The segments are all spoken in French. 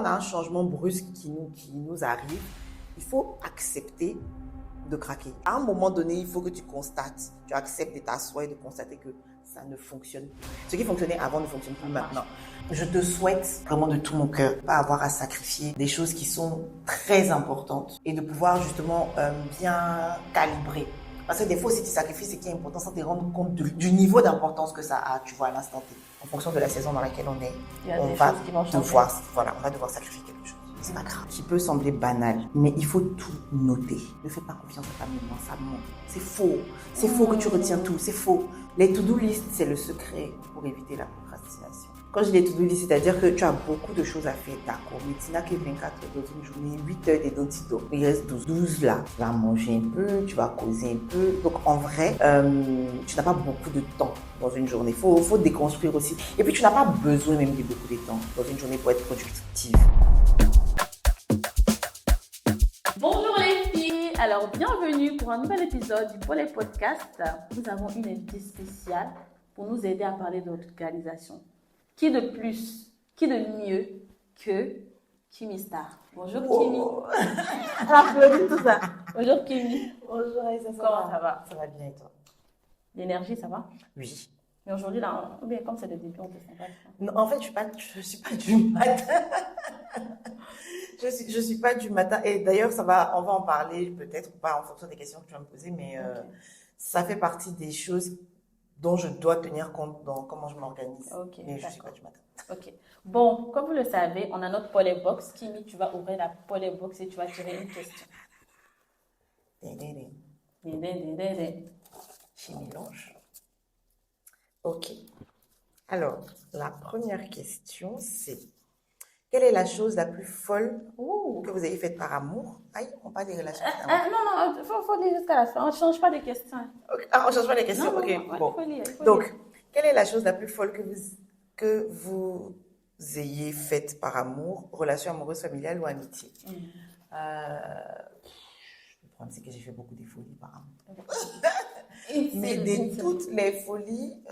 on a un changement brusque qui nous arrive, il faut accepter de craquer. À un moment donné, il faut que tu constates, tu acceptes de t'asseoir et de constater que ça ne fonctionne plus. Ce qui fonctionnait avant ne fonctionne plus maintenant. Je te souhaite vraiment de tout mon cœur pas avoir à sacrifier des choses qui sont très importantes et de pouvoir justement bien calibrer. Parce que des fois, si tu sacrifies ce qui est important, sans te rendre compte du niveau d'importance que ça a, tu vois, à l'instant T. En fonction de la saison dans laquelle on est, on va devoir sacrifier quelque chose. C'est pas grave. Qui peut sembler banal, mais il faut tout noter. Ne fais pas confiance à ta mémoire, ça ment. C'est faux. C'est faux que tu retiens tout, c'est faux. Les to-do list, c'est le secret pour éviter la procrastination. Quand je dis les to-do list, c'est-à-dire que tu as beaucoup de choses à faire, d'accord. Mais tu n'as que 24 heures dans une journée, 8 heures d'identité. Il reste 12. 12 là, tu vas manger un peu, tu vas causer un peu. Donc en vrai, tu n'as pas beaucoup de temps dans une journée. Il faut déconstruire aussi. Et puis tu n'as pas besoin même de beaucoup de temps dans une journée pour être productive. Bonjour les filles, alors bienvenue pour un nouvel épisode du Polé Podcast. Nous avons une invitée spéciale pour nous aider à parler d'organisation. Qui de plus, qui de mieux que Kimi Star. Bonjour Kimi. Applaudis tout ça. Bonjour Kimi. Bonjour Aïssa, Comment ça va? Ça va bien et toi? L'énergie, ça va? Oui. Mais aujourd'hui, là, bien comme c'est le début, on te sent pas. Non, en fait, je suis pas du matin. Je suis pas du matin. Et d'ailleurs, on va en parler peut-être ou pas en fonction des questions que tu vas me poser, mais Okay. Ça fait partie des choses dont je dois tenir compte dans comment je m'organise. Ok, mais je d'accord. suis pas du matin. Ok. Bon, comme vous le savez, on a notre Polé Box. Kimi, tu vas ouvrir la Polé Box et tu vas tirer une question. Chez Mélange. Ok. Alors, la première question, c'est: quelle est la chose la plus folle que vous ayez faite par amour? Aïe, on parle des relations. Non, faut lire jusqu'à la fin. On ne change pas de questions. Okay. Ah, on change pas les questions? Non, Ok, non, bon. il faut Donc, lire. quelle est la chose la plus folle que vous ayez faite par amour, relation amoureuse, familiale ou amitié? Le problème, c'est que j'ai fait beaucoup de folies par amour. Mais de toutes les folies,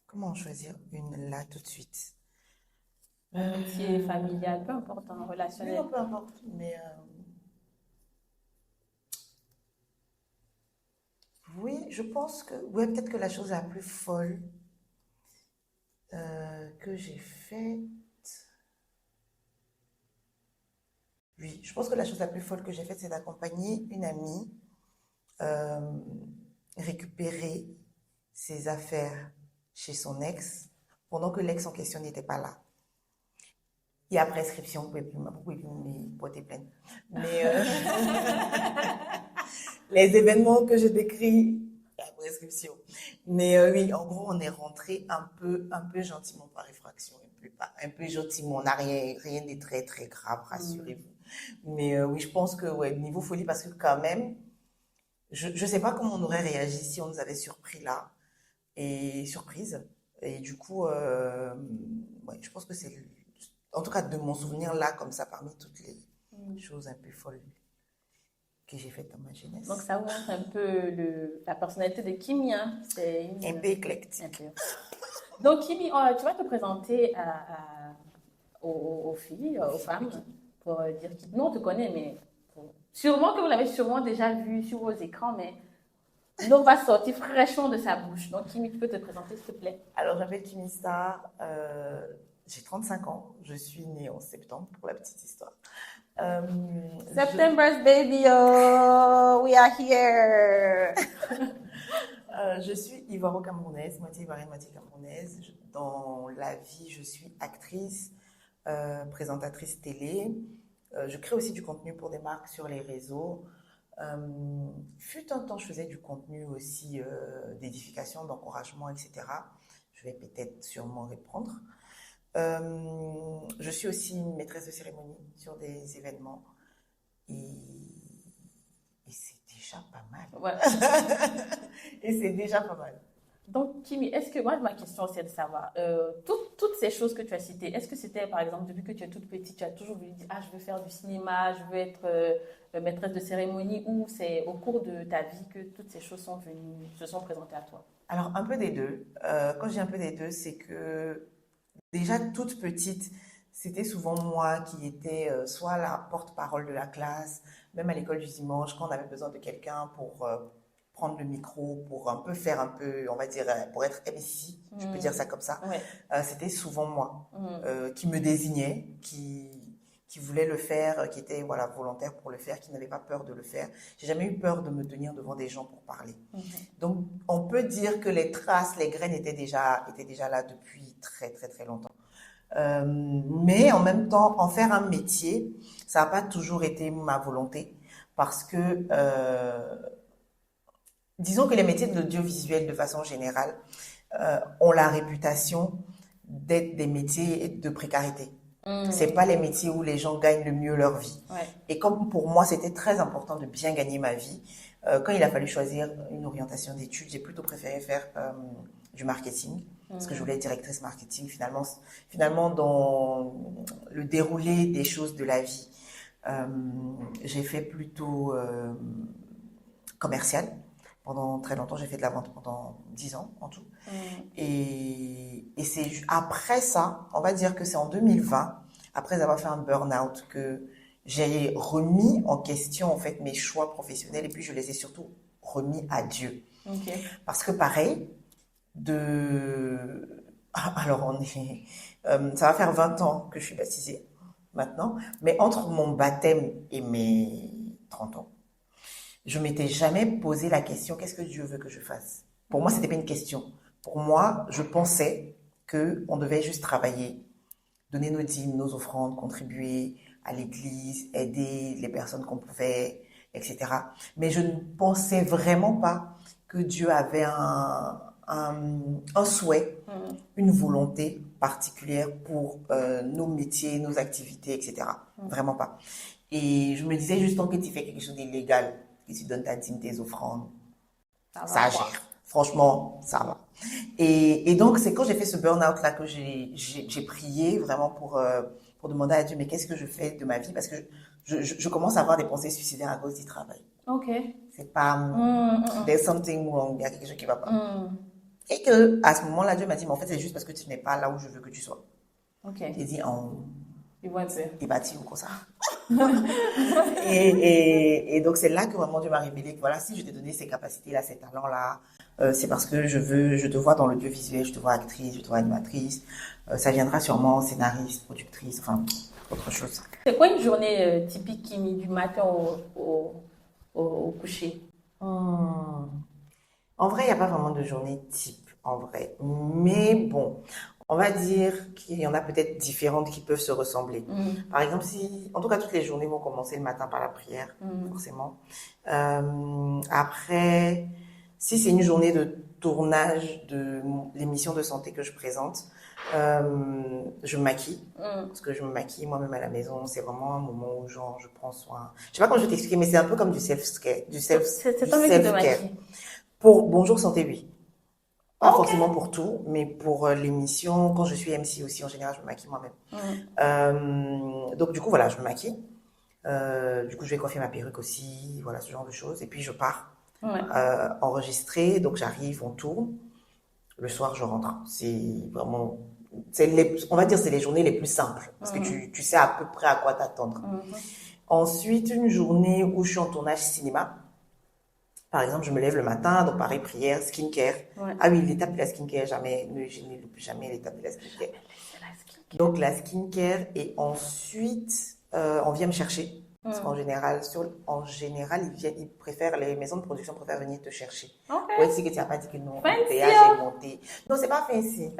comment choisir une là tout de suite? Amitié, familiale, peu importe, en relationnel. Non, peu importe, mais oui, je pense que, ouais, peut-être que la chose la plus folle que j'ai faite, oui, je pense que la chose la plus folle que j'ai faite, c'est d'accompagner une amie récupérer ses affaires chez son ex pendant que l'ex en question n'était pas là. Il y a prescription, vous pouvez plus me porter plainte. Mais les événements que je décris, il y a prescription. Mais oui, en gros, on est rentré un peu gentiment par effraction, un peu gentiment. On n'a rien de très très grave, rassurez-vous. Mais oui, je pense que ouais, niveau folie, parce que quand même, je sais pas comment on aurait réagi si on nous avait surpris là et surprise. Et du coup, ouais, je pense que c'est, en tout cas de mon souvenir là, comme ça, parmi toutes les choses un peu folles que j'ai faites dans ma jeunesse. Donc ça vous montre un peu la personnalité de Kimi. Hein. C'est un peu éclectique. Un peu. Donc Kimi, tu vas te présenter aux filles, aux femmes, pour dire qui. Nous on te connaît, mais sûrement que vous l'avez sûrement déjà vu sur vos écrans, mais l'eau va sortir fraîchement de sa bouche. Donc Kimi, tu peux te présenter s'il te plaît? Alors j'appelle Kimi Star, j'ai 35 ans, je suis née en septembre pour la petite histoire. September's baby, oh, we are here. Je suis ivoiro-camerounaise, moitié ivoirienne, moitié camerounaise. Dans la vie, je suis actrice, présentatrice télé. Je crée aussi du contenu pour des marques sur les réseaux. Fut un temps, je faisais du contenu aussi d'édification, d'encouragement, etc. Je vais peut-être sûrement reprendre. Je suis aussi une maîtresse de cérémonie sur des événements et c'est déjà pas mal. Ouais. Et c'est déjà pas mal. Donc, Kimi, est-ce que, moi, ma question, c'est de savoir, toutes ces choses que tu as citées, est-ce que c'était, par exemple, depuis que tu es toute petite, tu as toujours voulu dire, ah, je veux faire du cinéma, je veux être maîtresse de cérémonie, ou c'est au cours de ta vie que toutes ces choses sont venues, se sont présentées à toi? Alors, un peu des deux. Quand je dis un peu des deux, c'est que déjà toute petite, c'était souvent moi qui étais soit la porte-parole de la classe, même à l'école du dimanche, quand on avait besoin de quelqu'un pour prendre le micro, pour un peu faire un peu, on va dire, pour être MC, je peux dire ça comme ça. Ouais. C'était souvent moi Mm. qui me désignait, qui voulait le faire, qui était voilà, volontaire pour le faire, qui n'avait pas peur de le faire. J'ai jamais eu peur de me tenir devant des gens pour parler. Donc, on peut dire que les traces, les graines étaient déjà là depuis très, très, très longtemps. Mais en même temps, en faire un métier, ça n'a pas toujours été ma volonté parce que, disons que les métiers de l'audiovisuel, de façon générale, ont la réputation d'être des métiers de précarité. C'est pas les métiers où les gens gagnent le mieux leur vie. Ouais. Et comme pour moi, c'était très important de bien gagner ma vie, quand il a fallu choisir une orientation d'études, j'ai plutôt préféré faire du marketing, parce que je voulais être directrice marketing. Finalement, dans le déroulé des choses de la vie, j'ai fait plutôt commercial. Pendant très longtemps, j'ai fait de la vente pendant 10 ans en tout. Et c'est après ça, on va dire que c'est en 2020, après avoir fait un burn-out, que j'ai remis en question en fait mes choix professionnels et puis je les ai surtout remis à Dieu. Ok. Parce que pareil, alors ça va faire 20 ans que je suis baptisée maintenant, mais entre mon baptême et mes 30 ans, je m'étais jamais posé la question, qu'est-ce que Dieu veut que je fasse? Pour moi, c'était pas une question. Pour moi, je pensais que on devait juste travailler, donner nos dîmes, nos offrandes, contribuer à l'église, aider les personnes qu'on pouvait, etc. Mais je ne pensais vraiment pas que Dieu avait un souhait, une volonté particulière pour nos métiers, nos activités, etc. Vraiment pas. Et je me disais juste tant que tu fais quelque chose d'illégal, que tu donnes ta dîme, tes offrandes, ça gère. Franchement, ça va. Et donc, c'est quand j'ai fait ce burn-out là que j'ai prié vraiment pour demander à Dieu, mais qu'est-ce que je fais de ma vie? Parce que je commence à avoir des pensées suicidaires à cause du travail. Ok. C'est pas, there's something wrong, il y a quelque chose qui va pas. Et que, à ce moment-là, Dieu m'a dit, mais en fait, c'est juste parce que tu n'es pas là où je veux que tu sois. Ok. J'ai dit, Ils vont être t'es bâti ou quoi ça. et donc, c'est là que vraiment Dieu m'a révélé que voilà, si je t'ai donné ces capacités-là, ces talents-là, c'est parce que je te vois dans l'audiovisuel, je te vois actrice, je te vois animatrice. Ça viendra sûrement scénariste, productrice, enfin, autre chose. C'est quoi une journée typique, Kimi, du matin au coucher? En vrai, il n'y a pas vraiment de journée type, en vrai. Mais bon, on va dire qu'il y en a peut-être différentes qui peuvent se ressembler. Par exemple, en tout cas, toutes les journées vont commencer le matin par la prière, forcément. Après, si c'est une journée de tournage de l'émission de santé que je présente, je me maquille. Parce que je me maquille moi-même à la maison. C'est vraiment un moment où genre, je prends soin. Je sais pas comment je vais t'expliquer, mais c'est un peu comme du self-care. C'est toi qui te maquilles. Pour Bonjour Santé, oui. Pas forcément pour tout, mais pour l'émission, quand je suis MC aussi, en général, je me maquille moi-même. Donc, du coup, voilà, je me maquille. Du coup, je vais coiffer ma perruque aussi, voilà, ce genre de choses. Et puis, je pars enregistrer. Donc, j'arrive, on tourne. Le soir, je rentre. C'est vraiment... on va dire c'est les journées les plus simples. Parce que tu sais à peu près à quoi t'attendre. Ensuite, une journée où je suis en tournage cinéma. Par exemple, je me lève le matin, donc pareil, prière, skincare. Ah oui, l'étape de la skincare, je n'ai jamais l'étape de la skincare. Donc la skincare et ensuite, on vient me chercher. Parce qu'en général, les maisons de production préfèrent venir te chercher. Ouais, c'est que tu n'as pas dit que non, le péage est monté. Non, c'est pas fancy.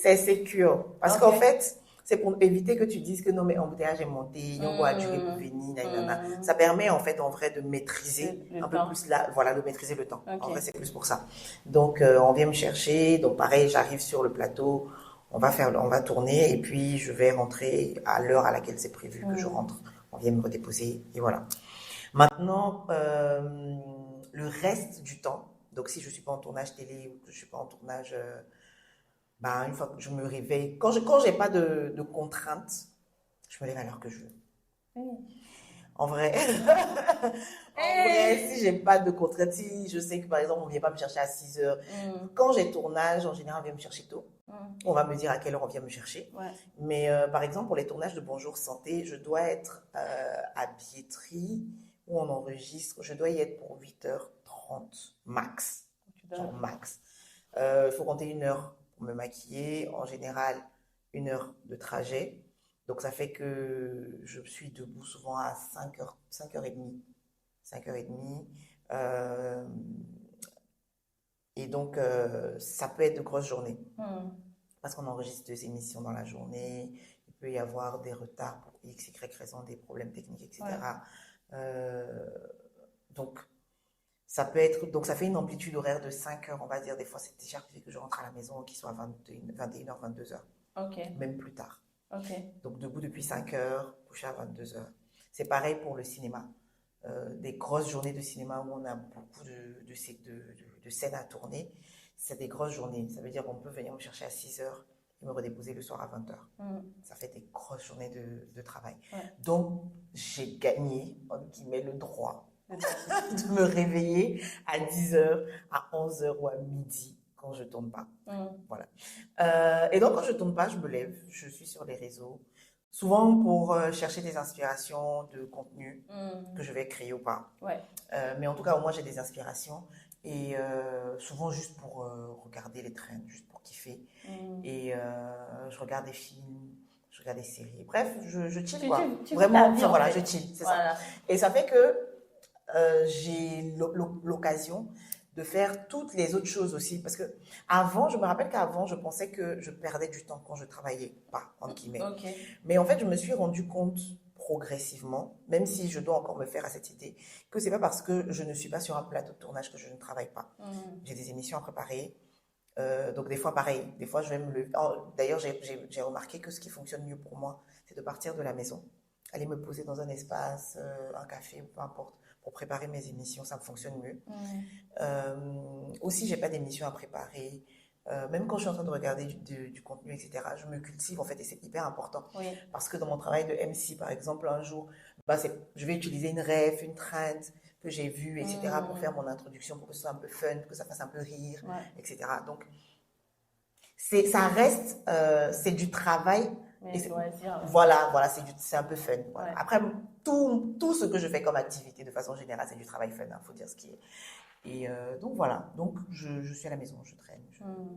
C'est secure. Parce qu'en fait, c'est pour éviter que tu dises que non, mais embouteillage est monté, il y a durée pour venir, Ça permet en fait, en vrai, de maîtriser un peu plus de maîtriser le temps. En vrai, c'est plus pour ça. Donc, on vient me chercher. Donc, pareil, j'arrive sur le plateau. On va tourner et puis je vais rentrer à l'heure à laquelle c'est prévu que je rentre. On vient me redéposer et voilà. Maintenant, le reste du temps, Donc, si je ne suis pas en tournage télé ou que je ne suis pas en tournage, une fois que je me réveille, quand j'ai pas de contraintes, je me lève à l'heure que je veux. En vrai, si j'ai pas de contraintes, si je sais que par exemple on vient pas me chercher à 6 heures, quand j'ai tournage, en général on vient me chercher tôt. On va me dire à quelle heure on vient me chercher. Ouais. Mais par exemple pour les tournages de Bonjour Santé, je dois être à billetterie où on enregistre, je dois y être pour 8h30 max. Genre max. Il faut compter 1 heure pour me maquiller, en général 1 heure de trajet. Donc, ça fait que je suis debout souvent à 5h, 5h30. 5h30. Et donc, ça peut être de grosses journées. Parce qu'on enregistre 2 émissions dans la journée. Il peut y avoir des retards pour X, Y raison, des problèmes techniques, etc. Ouais. Donc, ça fait une amplitude horaire de 5 heures, on va dire. Des fois, c'est déjà arrivé que je rentre à la maison qu'il soit 21h, 22h. Ok. Même plus tard. Okay. Donc, debout depuis 5 heures, couché à 22h. C'est pareil pour le cinéma. Des grosses journées de cinéma où on a beaucoup de scènes à tourner. C'est des grosses journées. Ça veut dire qu'on peut venir me chercher à 6 heures et me redéposer le soir à 20h. Ça fait des grosses journées de travail. Ouais. Donc, j'ai gagné, entre guillemets, le droit de me réveiller à 10h, à 11h ou à midi. Quand je ne tourne pas. Voilà. Et donc, quand je ne tourne pas, je me lève, je suis sur les réseaux, souvent pour chercher des inspirations de contenu que je vais créer ou pas. Ouais. Mais en tout cas, au moins, j'ai des inspirations et souvent juste pour regarder les trends, juste pour kiffer. Et je regarde des films, je regarde des séries. Bref, je chill, quoi. Vraiment, voilà, je chill, c'est ça. Et ça fait que j'ai l'occasion de faire toutes les autres choses aussi. Parce que avant, je me rappelle qu'avant, je pensais que je perdais du temps quand je travaillais pas, entre guillemets. Okay. Mais en fait, je me suis rendu compte progressivement, même si je dois encore me faire à cette idée, que c'est pas parce que je ne suis pas sur un plateau de tournage que je ne travaille pas. J'ai des émissions à préparer. Donc des fois, pareil. Des fois, je vais me lever. D'ailleurs, j'ai remarqué que ce qui fonctionne mieux pour moi, c'est de partir de la maison, aller me poser dans un espace, un café, peu importe, pour préparer mes émissions, ça me fonctionne mieux. Aussi, j'ai pas d'émissions à préparer. Même quand je suis en train de regarder du contenu, etc., je me cultive, en fait, et c'est hyper important. Oui. Parce que dans mon travail de MC, par exemple, un jour, je vais utiliser une ref, une trend que j'ai vue, etc., pour faire mon introduction, pour que ce soit un peu fun, que ça fasse un peu rire, etc. Donc, ça reste, c'est du travail. Voilà, c'est un peu fun. Voilà. Ouais. Après, tout ce que je fais comme activité, de façon générale, c'est du travail fun, il faut dire ce qui est. Et donc voilà, donc je suis à la maison, je traîne,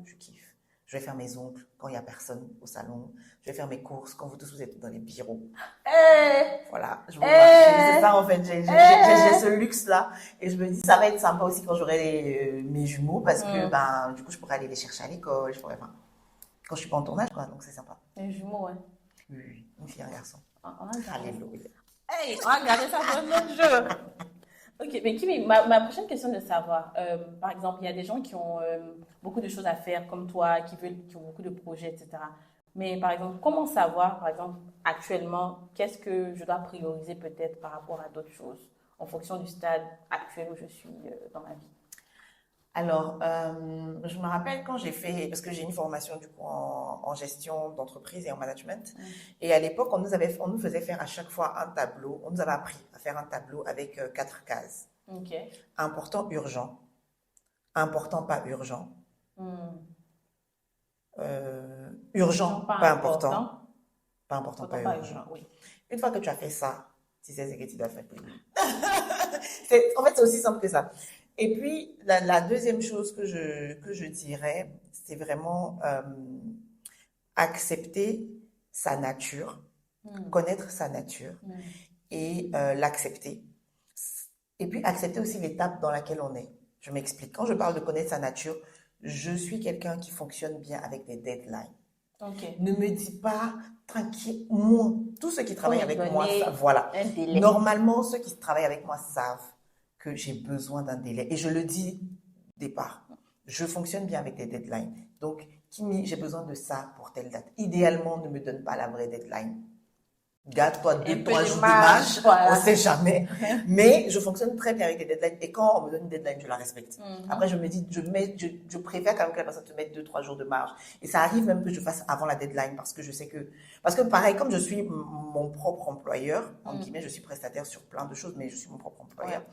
je kiffe. Je vais faire mes ongles quand il n'y a personne au salon. Je vais faire mes courses quand vous tous vous êtes dans les bureaux. Voilà, je vais marcher. C'est ça en fait, j'ai ce luxe-là. Et je me dis, ça va être sympa aussi quand j'aurai mes jumeaux parce que du coup, je pourrais aller les chercher à l'école. Quand je suis pas en tournage, quoi, donc c'est sympa. Les jumeaux, ouais. Oui, une fille et un garçon. Alléluia. Hey, on va regarder ça pour un autre jeu. Ok, mais Kimi, ma prochaine question est de savoir, par exemple, il y a des gens qui ont beaucoup de choses à faire, comme toi, qui ont beaucoup de projets, etc. Mais par exemple, comment savoir, par exemple, actuellement, qu'est-ce que je dois prioriser peut-être par rapport à d'autres choses, en fonction du stade actuel où je suis dans ma vie? Alors, je me rappelle quand j'ai fait, parce que j'ai une formation du coup en gestion d'entreprise et en management, et à l'époque, on nous faisait faire à chaque fois un tableau, on nous avait appris à faire un tableau avec 4 cases. Okay. Important, urgent. Important, pas urgent. Urgent, pas important. Pas important, pas urgent. Oui. Une fois que tu as fait ça, tu sais ce que tu dois faire. En fait, c'est aussi simple que ça. Et puis, la deuxième chose que je dirais, c'est vraiment accepter sa nature, connaître sa nature et l'accepter. Et puis, accepter aussi l'étape dans laquelle on est. Je m'explique. Quand je parle de connaître sa nature, je suis quelqu'un qui fonctionne bien avec des deadlines. Okay. Ne me dis pas, tranquille, moi, tous ceux qui travaillent avec moi, voilà. Normalement, ceux qui travaillent avec moi savent que j'ai besoin d'un délai. Et je le dis départ. Je fonctionne bien avec des deadlines. Donc, Kimi, j'ai besoin de ça pour telle date. Idéalement, ne me donne pas la vraie deadline. garde-toi Un peu 2-3 jours d'image, d'image, voilà. on sait jamais. Mais je fonctionne très bien avec les deadlines. Et quand on me donne une deadline, je la respecte. Mhm. Après, je me dis, je préfère quand même que la personne te mette 2-3 jours de marge. Et ça arrive même que je fasse avant la deadline parce que je sais parce que pareil, comme je suis mon propre employeur, en guillemets, je suis prestataire sur plein de choses, mais je suis mon propre employeur. Ouais.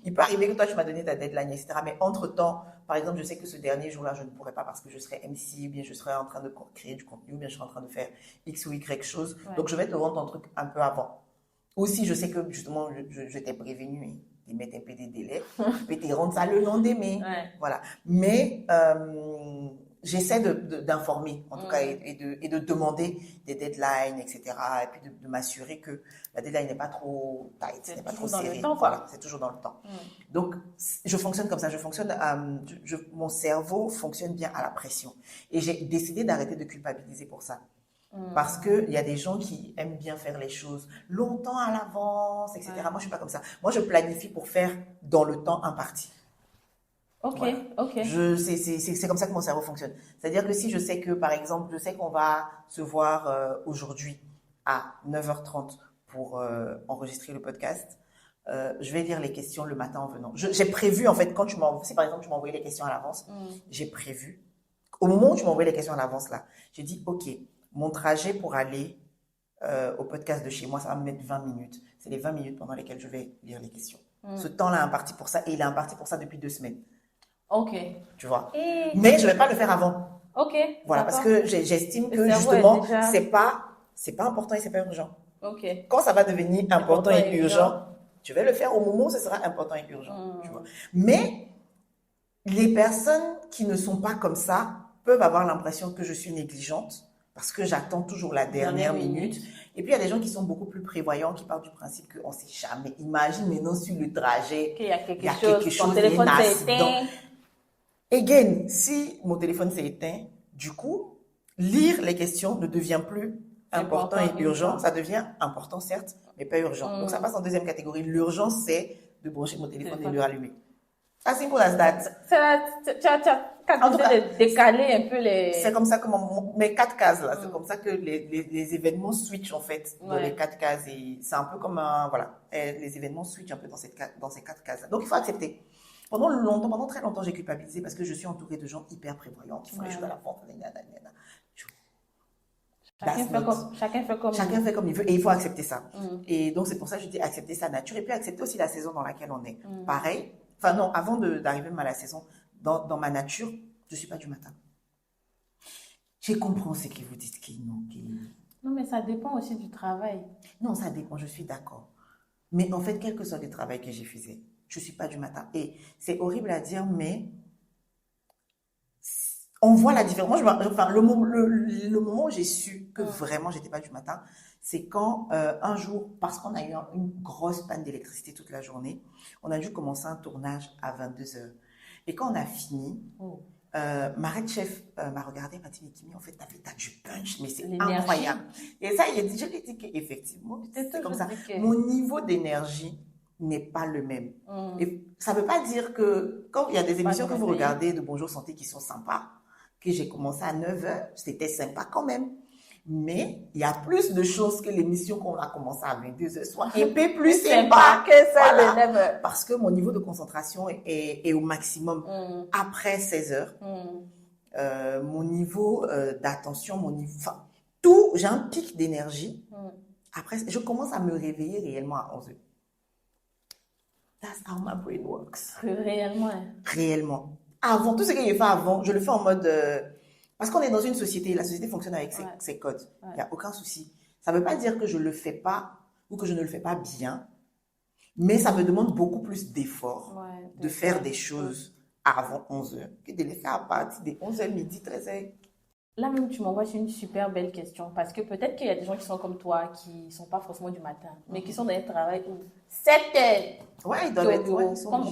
Il peut arriver que toi, tu m'as donné ta deadline, etc. Mais entre-temps, par exemple, je sais que ce dernier jour-là, je ne pourrais pas parce que je serai MC, ou bien je serai en train de créer du contenu, ou bien je serai en train de faire X ou Y chose. Ouais. Donc, je vais te rendre ton truc un peu avant. Ou si je sais que, justement, je t'ai prévenu de mettre un peu des délais, je peux te rendre ça le lendemain. Ouais. Voilà. Mais j'essaie d'informer, en tout cas, et de demander des deadlines, etc. Et puis de m'assurer que la deadline n'est pas trop tight, n'est pas trop serrée. Voilà, c'est toujours dans le temps. Donc, je fonctionne comme ça. Je fonctionne, mon cerveau fonctionne bien à la pression. Et j'ai décidé d'arrêter de culpabiliser pour ça. Parce qu'il y a des gens qui aiment bien faire les choses longtemps à l'avance, etc. Ouais. Moi, je ne suis pas comme ça. Moi, je planifie pour faire dans le temps imparti. Ok, voilà. Ok. C'est comme ça que mon cerveau fonctionne. C'est-à-dire que si je sais que, par exemple, je sais qu'on va se voir aujourd'hui à 9h30 pour enregistrer le podcast, je vais lire les questions le matin en venant. J'ai prévu, en fait, quand si par exemple tu m'as envoyé les questions à l'avance, j'ai prévu. Au moment où tu m'as envoyé les questions à l'avance, là, j'ai dit, OK, mon trajet pour aller au podcast de chez moi, ça va me mettre 20 minutes. C'est les 20 minutes pendant lesquelles je vais lire les questions. Ce temps-là est imparti pour ça et il est imparti pour ça depuis 2 semaines. Ok. Tu vois. Mais je ne vais pas le faire avant. Ok. Voilà, parce que j'estime que justement, déjà... c'est pas important et c'est pas urgent. Ok. Quand ça va devenir important et urgent, tu vas le faire au moment où ce sera important et urgent. Tu vois. Mais les personnes qui ne sont pas comme ça peuvent avoir l'impression que je suis négligente parce que j'attends toujours la dernière minute. Et puis, il y a des gens qui sont beaucoup plus prévoyants, qui partent du principe qu'on ne sait jamais. Imagine maintenant sur le trajet, qu'il y a quelque chose, ton téléphone s'est éteint. Again, si mon téléphone s'est éteint, du coup, lire les questions ne devient plus important et urgent. Ça devient important, certes, mais pas urgent. Donc, ça passe en deuxième catégorie. L'urgence, c'est de brancher mon téléphone et de le rallumer. As simple as that. En tout cas, de décaler un peu les... C'est comme ça que mes 4 cases, là, c'est comme ça que les événements switchent, en fait, dans les 4 cases. Et c'est un peu comme les événements switchent un peu dans ces 4 cases. Donc, il faut accepter. Pendant très longtemps, j'ai culpabilisé parce que je suis entourée de gens hyper prévoyants qui font les choses à la vente. Chacun fait comme il veut et il faut accepter ça. Et donc, c'est pour ça que je dis accepter sa nature et puis accepter aussi la saison dans laquelle on est. Pareil. Enfin, non, avant d'arriver même à la saison, dans ma nature, je ne suis pas du matin. Je comprends ce que vous dites. Non, mais ça dépend aussi du travail. Non, ça dépend, je suis d'accord. Mais en fait, quel que soit le travail que j'ai fait, je ne suis pas du matin. Et c'est horrible à dire, mais on voit la différence. Moi, le moment où j'ai su que vraiment, je n'étais pas du matin, c'est quand un jour, parce qu'on a eu une grosse panne d'électricité toute la journée, on a dû commencer un tournage à 22h. Et quand on a fini, ma red chef m'a regardé et m'a dit, mais Kimi, en fait, t'as du punch, mais c'est incroyable. Et ça, je lui ai dit qu'effectivement, c'est comme ça. Mon niveau d'énergie n'est pas le même. Et ça ne veut pas dire que quand il y a des émissions que vous regardez de Bonjour Santé qui sont sympas, que j'ai commencé à 9h, c'était sympa quand même. Mais il y a plus de choses que l'émission qu'on a commencé à 22h soit un peu plus sympa que celle de 9h. Parce que mon niveau de concentration est au maximum après 16h. Mon niveau d'attention, tout, j'ai un pic d'énergie. Après, je commence à me réveiller réellement à 11h. That's how my brain works. Réellement. Avant, tout ce que j'ai fait avant, je le fais en mode... parce qu'on est dans une société, la société fonctionne avec ses codes. Il n'y a aucun souci. Ça ne veut pas dire que je ne le fais pas ou que je ne le fais pas bien, mais ça me demande beaucoup plus d'efforts de faire des choses avant 11h que de les faire à partir de 11h, midi, 13h. Là même, tu m'envoies une super belle question parce que peut-être qu'il y a des gens qui sont comme toi, qui ne sont pas forcément du matin, mais qui sont dans un travail où 7h. Ouais, ils doivent être.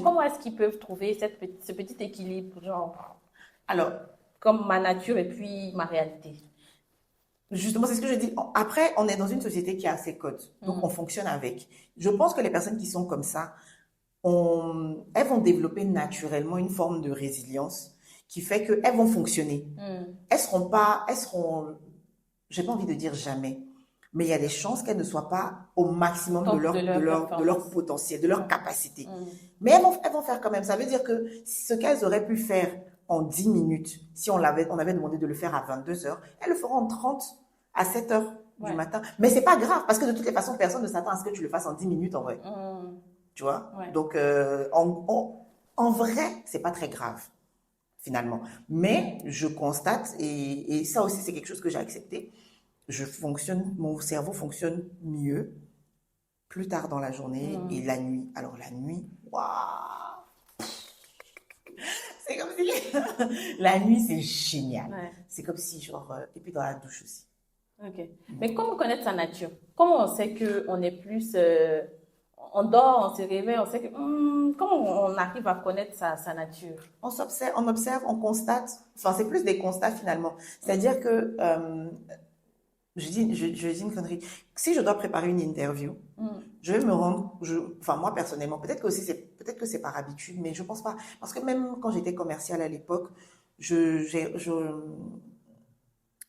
Comment est-ce qu'ils peuvent trouver ce petit équilibre, genre, alors, comme ma nature et puis ma réalité? Justement, c'est ce que je dis. Après, on est dans une société qui a ses codes, donc on fonctionne avec. Je pense que les personnes qui sont comme ça, elles vont développer naturellement une forme de résilience qui fait qu'elles vont fonctionner. Elles seront, j'ai pas envie de dire jamais, mais il y a des chances qu'elles ne soient pas au maximum Top de leur, de leur de leur, de leur performance. potentiel, de leur capacité. Mm. Mais elles vont faire quand même. Ça veut dire que ce qu'elles auraient pu faire en 10 minutes, si on avait demandé de le faire à 22 heures, elles le feront en 30 à 7 heures du Ouais. matin. Mais c'est pas grave, parce que de toutes les façons, personne ne s'attend à ce que tu le fasses en 10 minutes en vrai. Mm. Tu vois? Ouais. Donc, en vrai, c'est pas très grave, finalement. Mais je constate, et ça aussi, c'est quelque chose que j'ai accepté, mon cerveau fonctionne mieux plus tard dans la journée et la nuit. Alors, la nuit, waouh! C'est comme si. La nuit, c'est génial. Ouais. C'est comme si, genre. Et puis dans la douche aussi. Ok. Mais comment connaître sa nature? Comment on sait qu'on est plus... on dort, on se réveille, on sait que... comment on arrive à connaître sa nature? On observe, on constate. Enfin, c'est plus des constats finalement. C'est-à-dire que. Je dis une connerie. Si je dois préparer une interview, je vais me rendre, enfin moi personnellement, peut-être que c'est par habitude, mais je pense pas, parce que même quand j'étais commerciale à l'époque,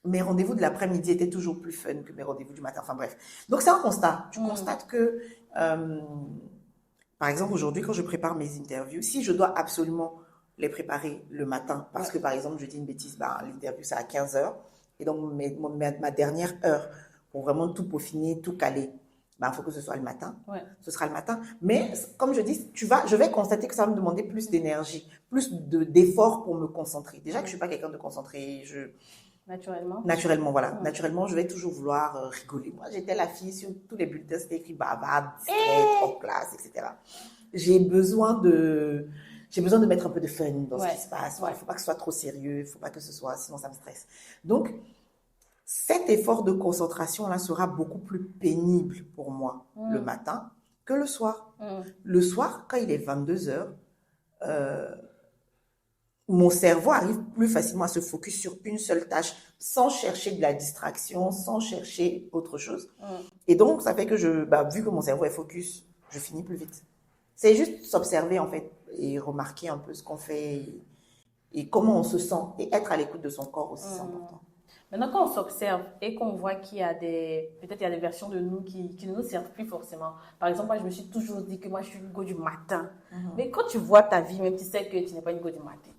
mes rendez-vous de l'après-midi étaient toujours plus fun que mes rendez-vous du matin. Enfin bref. Donc c'est un constat. Tu constates que, par exemple aujourd'hui, quand je prépare mes interviews, si je dois absolument les préparer le matin, parce que par exemple je dis une bêtise, l'interview c'est à 15 heures. Et donc, ma dernière heure pour vraiment tout peaufiner, tout caler, il faut que ce soit le matin. Ouais. Ce sera le matin. Mais comme je dis, je vais constater que ça va me demander plus d'énergie, plus d'effort pour me concentrer. Déjà que je ne suis pas quelqu'un de concentré. Naturellement, voilà. Naturellement, je vais toujours vouloir rigoler. Moi, j'étais la fille sur tous les bulletins, c'était écrit bavarde, discrète, en classe, etc. J'ai besoin de mettre un peu de fun dans ce qui se passe. Il ne faut pas que ce soit trop sérieux, il ne faut pas que ce soit, sinon ça me stresse. Donc, cet effort de concentration-là sera beaucoup plus pénible pour moi le matin que le soir. Le soir, quand il est 22 heures, mon cerveau arrive plus facilement à se focus sur une seule tâche sans chercher de la distraction, sans chercher autre chose. Et donc, ça fait que vu que mon cerveau est focus, je finis plus vite. C'est juste s'observer en fait et remarquer un peu ce qu'on fait et comment on se sent et être à l'écoute de son corps aussi, c'est important. Maintenant, quand on s'observe et qu'on voit qu'il y a peut-être il y a des versions de nous qui ne nous servent plus forcément. Par exemple, moi, je me suis toujours dit que moi, je suis une go du matin. Mais quand tu vois ta vie, même tu sais que tu n'es pas une go du matin.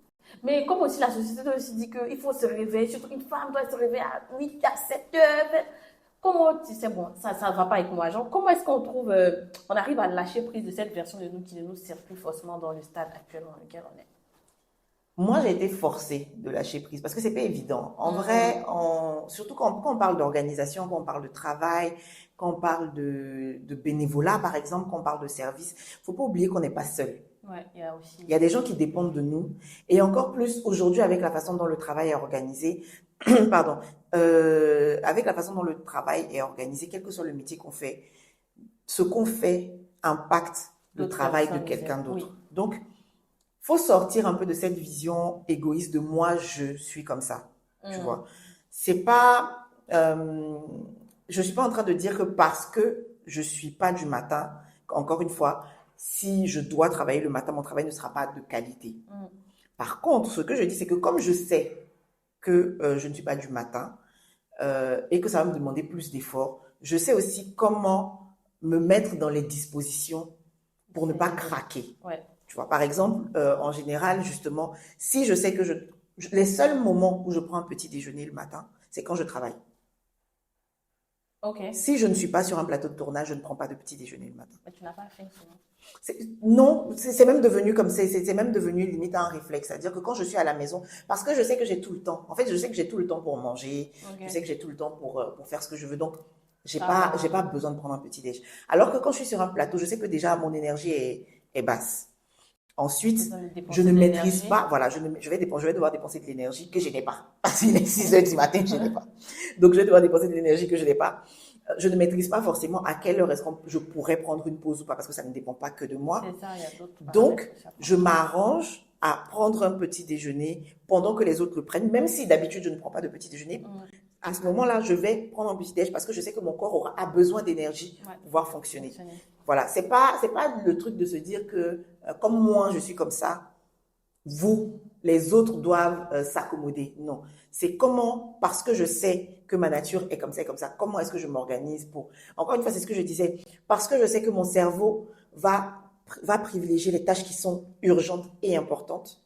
Mais comme aussi la société doit aussi dit qu'il faut se réveiller, surtout une femme doit se réveiller à 8, à 7 heures. Comment tu sais, bon, ça ne va pas avec moi. Genre, comment est-ce qu'on on arrive à lâcher prise de cette version de nous qui ne nous sert plus forcément dans le stade actuellement dans lequel on est? Moi, j'ai été forcée de lâcher prise parce que c'est pas évident. En vrai, surtout quand on parle d'organisation, quand on parle de travail, quand on parle de bénévolat, par exemple, quand on parle de service, faut pas oublier qu'on n'est pas seul. Ouais, il y a des gens qui dépendent de nous. Et encore plus aujourd'hui avec la façon dont le travail est organisé, pardon, avec la façon dont le travail est organisé, quel que soit le métier qu'on fait, ce qu'on fait impacte le travail de quelqu'un d'autre. Oui. Donc, faut sortir un peu de cette vision égoïste de moi, je suis comme ça. Tu vois. C'est pas, je suis pas en train de dire que parce que je suis pas du matin, encore une fois, si je dois travailler le matin, mon travail ne sera pas de qualité. Par contre, ce que je dis, c'est que comme je sais que je ne suis pas du matin et que ça va me demander plus d'efforts, je sais aussi comment me mettre dans les dispositions pour ne pas craquer. Ouais. Tu vois, par exemple, en général, justement, si je sais que les seuls moments où je prends un petit déjeuner le matin, c'est quand je travaille. Okay. Si je ne suis pas sur un plateau de tournage, je ne prends pas de petit déjeuner le matin. Mais tu n'as pas faim souvent. Non, c'est même devenu comme c'est même devenu limite un réflexe. C'est-à-dire que quand je suis à la maison, parce que je sais que j'ai tout le temps. En fait, je sais que j'ai tout le temps pour manger. Okay. Je sais que j'ai tout le temps pour faire ce que je veux. Donc, j'ai pas besoin de prendre un petit déj. Alors que quand je suis sur un plateau, je sais que déjà mon énergie est basse. Ensuite, je ne maîtrise pas. Voilà, je vais devoir dépenser de l'énergie que je n'ai pas. Parce qu'il est 6 heures du matin, je n'ai pas. Donc, je vais devoir dépenser de l'énergie que je n'ai pas. Je ne maîtrise pas forcément à quelle heure est-ce que je pourrais prendre une pause ou pas, parce que ça ne dépend pas que de moi. C'est ça, il y a d'autres Donc, je m'arrange à prendre un petit déjeuner pendant que les autres le prennent, même si d'habitude je ne prends pas de petit déjeuner. À ce moment-là, je vais prendre un petit déj parce que je sais que mon corps a besoin d'énergie pour pouvoir fonctionner. Voilà, c'est pas le truc de se dire que comme moi je suis comme ça, les autres doivent s'accommoder. Non. C'est comment, parce que je sais que ma nature est comme ça et comme ça, comment est-ce que je m'organise pour... Encore une fois, c'est ce que je disais. Parce que je sais que mon cerveau va privilégier les tâches qui sont urgentes et importantes.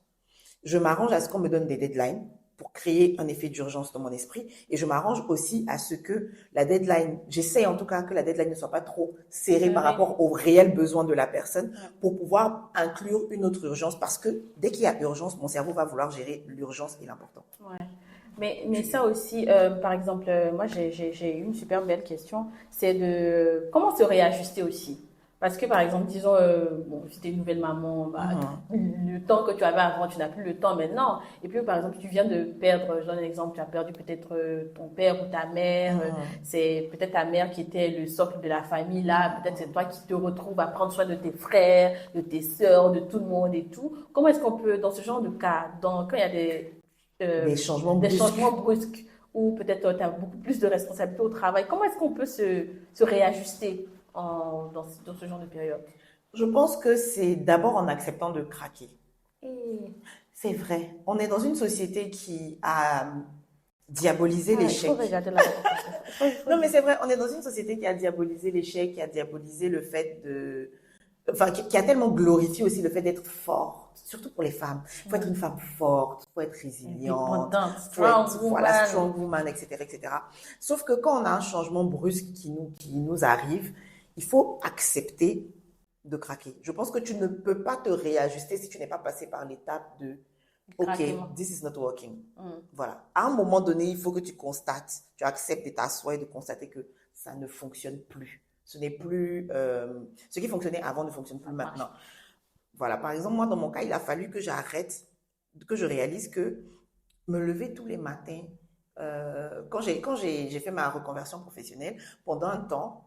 Je m'arrange à ce qu'on me donne des deadlines pour créer un effet d'urgence dans mon esprit. Et je m'arrange aussi à ce que la deadline, j'essaie en tout cas que la deadline ne soit pas trop serrée par rapport aux réels besoins de la personne pour pouvoir inclure une autre urgence. Parce que dès qu'il y a urgence, mon cerveau va vouloir gérer l'urgence et l'important. Ouais. Mais ça aussi, par exemple, moi j'ai une super belle question, c'est de comment se réajuster aussi. Parce que par exemple, disons, bon, si tu es une nouvelle maman, bah, le temps que tu avais avant, tu n'as plus le temps maintenant. Et puis par exemple, tu viens de perdre, je donne un exemple, tu as perdu peut-être ton père ou ta mère. C'est peut-être ta mère qui était le socle de la famille là. Peut-être c'est toi qui te retrouves à prendre soin de tes frères, de tes sœurs, de tout le monde et tout. Comment est-ce qu'on peut, dans ce genre de cas, quand il y a des changements brusques ou peut-être tu as beaucoup plus de responsabilités au travail, comment est-ce qu'on peut se réajuster dans ce genre de période? Je pense que c'est d'abord en acceptant de craquer. C'est vrai. On est dans une société qui a diabolisé l'échec. Il faut regarder la Non, mais c'est vrai, on est dans une société qui a diabolisé l'échec, qui a diabolisé le fait de... Enfin, qui a tellement glorifié aussi le fait d'être fort, surtout pour les femmes. Il faut être une femme forte, il faut être résiliente, il faut être voilà, strong woman, etc., etc. Sauf que quand on a un changement brusque qui nous arrive, il faut accepter de craquer. Je pense que tu ne peux pas te réajuster si tu n'es pas passé par l'étape de OK, this is not working. Voilà. À un moment donné, il faut que tu constates, tu acceptes de t'asseoir et de constater que ça ne fonctionne plus. Ce n'est plus... ce qui fonctionnait avant ne fonctionne plus maintenant. Voilà. Par exemple, moi, dans mon cas, il a fallu que j'arrête, que je réalise que me lever tous les matins, quand j'ai fait ma reconversion professionnelle, pendant un temps,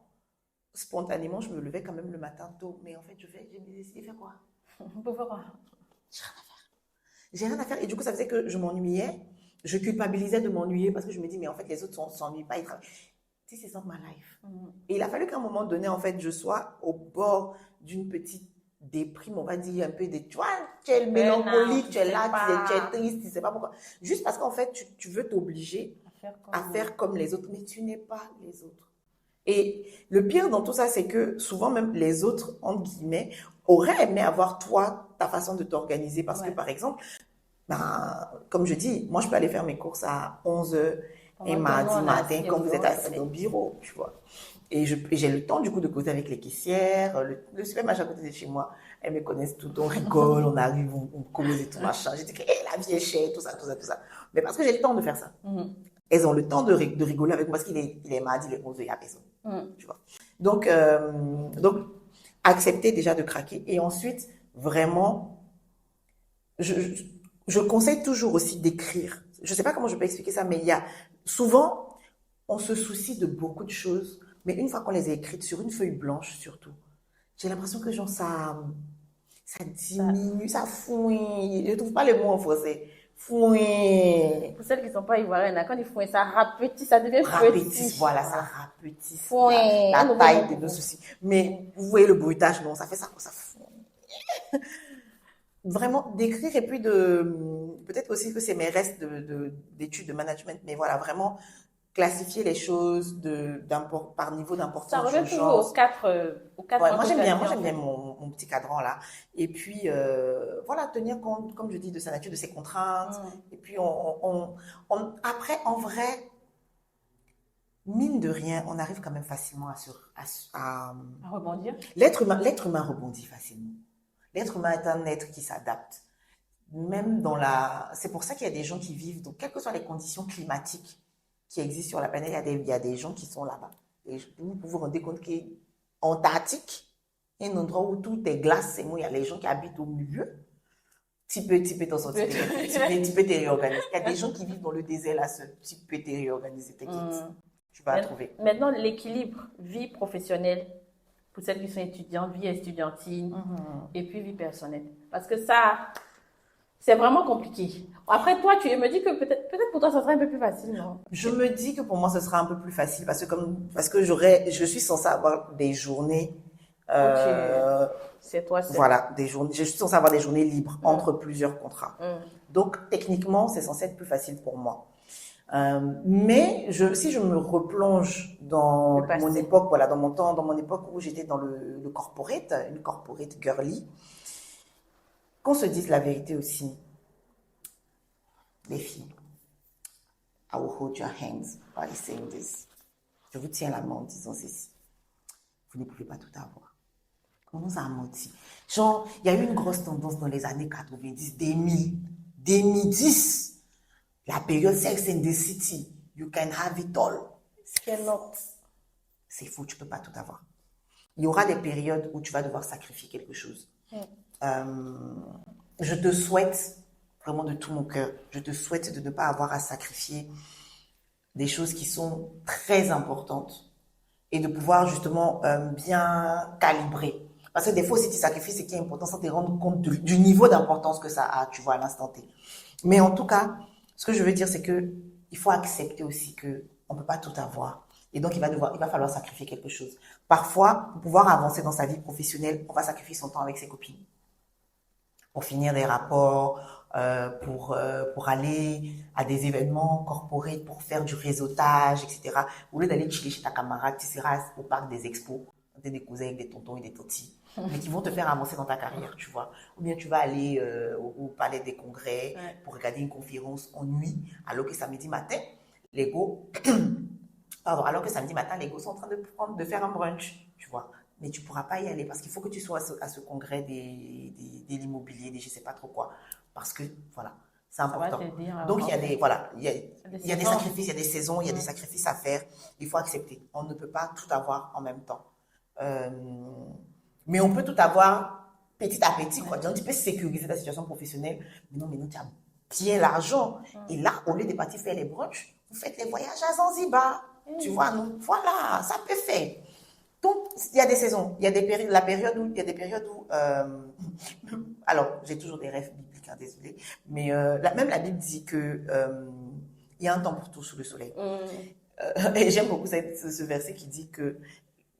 spontanément, je me levais quand même le matin tôt. Mais en fait, j'ai décidé de faire quoi? Pourquoi? J'ai rien à faire. Et du coup, ça faisait que je m'ennuyais. Je culpabilisais de m'ennuyer parce que je me dis, mais en fait, les autres s'ennuient pas, ils travaillent. This is not my life. Et il a fallu qu'à un moment donné, en fait, je sois au bord d'une petite déprime, on va dire, un peu de, tu vois, tu es mélancolique, tu es là, tu es triste, tu sais pas pourquoi. Juste parce qu'en fait, tu veux t'obliger à faire comme les autres, mais tu n'es pas les autres. Et le pire dans tout ça, c'est que souvent même les autres, entre guillemets, auraient aimé avoir toi, ta façon de t'organiser. Parce que par exemple, comme je dis, moi je peux aller faire mes courses à 11h et mardi matin quand vous êtes assis au bureau, tu vois. Et j'ai le temps du coup de causer avec les caissières. Le supermarché à côté de chez moi, elles me connaissent tout, on rigole, on arrive, on cause et tout machin. J'ai dit que la vie est chère, tout ça. Mais parce que j'ai le temps de faire ça. Elles ont le temps de rigoler avec moi parce qu'il est mardi, il est 11h, il n'y a personne. Tu vois. Donc, accepter déjà de craquer. Et ensuite, vraiment, je conseille toujours aussi d'écrire. Je ne sais pas comment je peux expliquer ça, mais il y a souvent, on se soucie de beaucoup de choses, mais une fois qu'on les a écrites sur une feuille blanche surtout, j'ai l'impression que genre ça diminue, ça fouine. Je ne trouve pas le mot en français. Fouin. Pour celles qui ne sont pas ivoiriennes, quand ils fouin, ça rapetit, ça devient petit. Voilà, ça rapetit. La taille de nos soucis. Mais vous voyez le bruitage, non, ça fait ça, ça fouin. Vraiment, d'écrire et puis peut-être aussi que c'est mes restes d'études de management, mais voilà, vraiment classifier les choses par niveau d'importance. Ça revient toujours aux quatre. Ouais, moi j'aime bien mon petit cadran là. Et puis voilà, tenir compte, comme je dis, de sa nature, de ses contraintes. Et puis après, en vrai, mine de rien, on arrive quand même facilement à rebondir. L'être humain rebondit facilement. L'être humain est un être qui s'adapte. Même c'est pour ça qu'il y a des gens qui vivent, donc quelles que soient les conditions climatiques qui existent sur la planète, il y a des gens qui sont là-bas. Et vous vous rendez compte qu'Antarctique, un endroit où tout est glace, et moi, il y a les gens qui habitent au milieu. Tu peux t'en sortir, tu peux te réorganiser. Il y a des gens qui vivent dans le désert là, tu peux te réorganiser, t'inquiète. Tu vas trouver. Maintenant, l'équilibre vie professionnelle, pour celles qui sont étudiantes, vie estudiantine, et puis vie personnelle. Parce que ça, c'est vraiment compliqué. Après, toi, tu me dis que peut-être pour toi, ça serait un peu plus facile, non? Je me dis que pour moi, ce sera un peu plus facile parce que je suis censée avoir des journées C'est toi, c'est... Voilà, des journées. Je suis censée avoir des journées libres entre plusieurs contrats. Donc, techniquement, c'est censé être plus facile pour moi. Mais si je me replonge dans mon époque, voilà, dans mon époque où j'étais dans le corporate, une corporate girly, qu'on se dise la vérité aussi, les filles, I will hold your hands by saying this. Je vous tiens la main en disant ceci. Vous ne pouvez pas tout avoir. On nous a menti. Genre, il y a eu une grosse tendance dans les années 90, 2010. La période Sex and the City, you can have it all. C'est faux, tu peux pas tout avoir. Il y aura des périodes où tu vas devoir sacrifier quelque chose. Je te souhaite, vraiment de tout mon cœur, je te souhaite de ne pas avoir à sacrifier des choses qui sont très importantes et de pouvoir justement bien calibrer. Parce que des fois, si tu sacrifies ce qui est important, sans te rendre compte du niveau d'importance que ça a, tu vois, à l'instant T. Mais en tout cas, ce que je veux dire, c'est que il faut accepter aussi que on peut pas tout avoir. Et donc, il va falloir sacrifier quelque chose. Parfois, pour pouvoir avancer dans sa vie professionnelle, on va sacrifier son temps avec ses copines. Pour finir des rapports, pour aller à des événements corporate, pour faire du réseautage, etc. Au lieu d'aller chiller chez ta camarade, tu seras au parc des expos, des cousins avec des tontons et des totis, mais qui vont te faire avancer dans ta carrière, tu vois. Ou bien tu vas aller au palais des congrès pour regarder une conférence en nuit, alors que samedi matin, les go, alors que samedi matin, les go sont en train de faire un brunch, tu vois. Mais tu ne pourras pas y aller parce qu'il faut que tu sois à ce congrès de l'immobilier, des je ne sais pas trop quoi. Parce que, voilà, c'est important. Donc, il y a il y a des sacrifices, il y a des saisons, il y a des sacrifices à faire. Il faut accepter. On ne peut pas tout avoir en même temps. Mais on peut tout avoir petit à petit, quoi. Donc, tu peux sécuriser ta situation professionnelle. Mais non, tu as bien l'argent. Et là, au lieu de partir faire les brunchs, vous faites les voyages à Zanzibar. Tu vois, donc, voilà, ça peut faire. Donc, il y a des saisons, il y a des périodes, il y a des périodes où, alors, j'ai toujours des rêves bibliques, hein, désolé, mais même la Bible dit que il y a un temps pour tout sous le soleil. Et j'aime beaucoup ce verset qui dit que